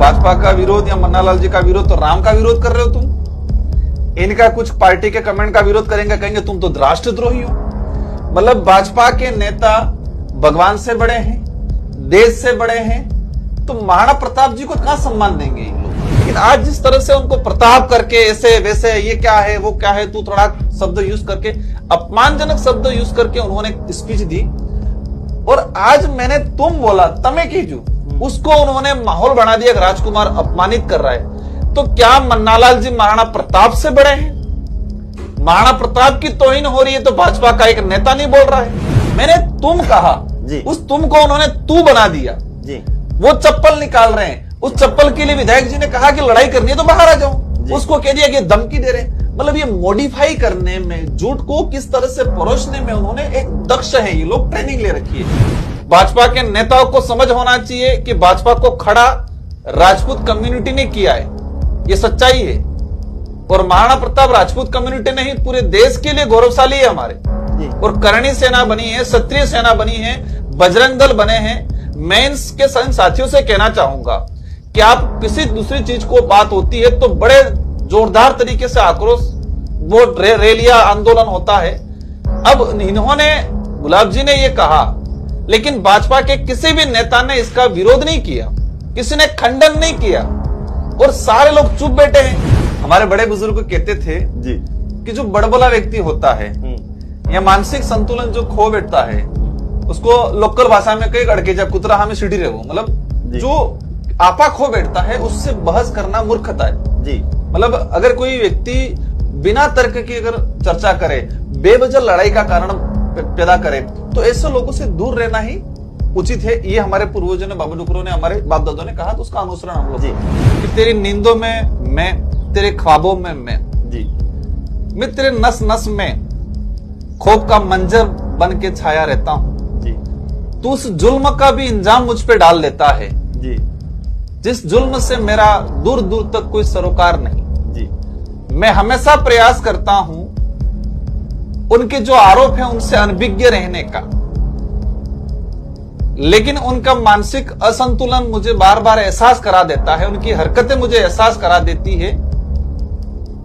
भाजपा का विरोध या मन्नालाल जी का विरोध, तो राम का विरोध कर रहे हो तुम। इनका कुछ पार्टी के कमेंट का विरोध करेंगे, कहेंगे तुम तो राष्ट्रद्रोही हो। मतलब भाजपा के नेता भगवान से बड़े हैं, देश से बड़े हैं, तो महाराणा प्रताप जी को कहां सम्मान देंगे ये लोग। लेकिन आज जिस तरह से उनको प्रताप करके ऐसे वैसे, ये क्या है वो क्या है, तू थोड़ा शब्द यूज करके, अपमानजनक शब्द यूज करके उन्होंने स्पीच दी। और आज मैंने तुम बोला तमे कीजू, उसको उन्होंने माहौल बना दिया कि राजकुमार अपमानित कर रहा है। तो क्या मन्नालाल जी महाराणा प्रताप से बड़े हैं? महाराणा प्रताप की तौहीन हो रही है तो भाजपा का एक नेता नहीं बोल रहा है। मैंने तुम कहा, उस तुम को उन्होंने तू बना दिया जी। वो चप्पल निकाल रहे हैं, उस चप्पल के लिए विधायक जी ने कहा कि लड़ाई करनी है तो बाहर आ जाओ, उसको कह दिया कि धमकी दे रहे हैं। मतलब ये मॉडिफाई करने में, झूठ को किस तरह से परोसने में उन्होंने एक दक्ष है, ये लोग ट्रेनिंग ले रखी है। भाजपा के नेताओं को समझ होना चाहिए कि भाजपा को खड़ा राजपूत कम्युनिटी ने किया है, ये सच्चाई है। और महाराणा प्रताप राजपूत कम्युनिटी नहीं, पूरे देश के लिए गौरवशाली है हमारे। और करणी सेना बनी है, क्षत्रिय सेना बनी है, बजरंग दल बने हैं। मैं के साथियों से कहना चाहूंगा कि आप किसी दूसरी चीज को बात होती है तो बड़े जोरदार तरीके से आक्रोश, वो रैलिया आंदोलन होता है। अब इन्होंने, गुलाब जी ने ये कहा, लेकिन भाजपा के किसी भी नेता ने इसका विरोध नहीं किया, किसी ने खंडन नहीं किया, और सारे लोग चुप बैठे हैं। हमारे बड़े बुजुर्ग कहते थे जी कि जो बड़बोला व्यक्ति होता है या मानसिक संतुलन जो खो बैठता है, उसको लोकल भाषा में कई अड़के जा कुतरा हमें सीढ़ी रहो, मतलब जो आपा खो बैठता है उससे बहस करना मूर्खता है जी। मतलब अगर कोई व्यक्ति बिना तर्क की अगर चर्चा करे, बेवजह लड़ाई का कारण पैदा करे, तो ऐसे लोगों से दूर रहना ही उचित है। ये हमारे पूर्वजों ने, बाबा डुकरों ने, हमारे बाप दादों ने कहा, तो उसका अनुसरण हम लोग कि तेरी नींदों में मैं, तेरे ख्वाबों में मैं जी, मैं तेरे नस नस में खौफ का मंजर बन के छाया रहता हूं जी। तू उस जुल्म का भी इंजाम मुझ पे डाल देता है जी, जिस जुल्म से मेरा दूर दूर तक कोई सरोकार नहीं जी। मैं हमेशा प्रयास करता हूं उनके जो आरोप है उनसे अनभिज्ञ रहने का, लेकिन उनका मानसिक असंतुलन मुझे बार बार एहसास करा देता है, उनकी हरकतें मुझे एहसास करा देती है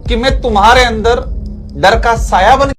कि मैं तुम्हारे अंदर डर का साया बन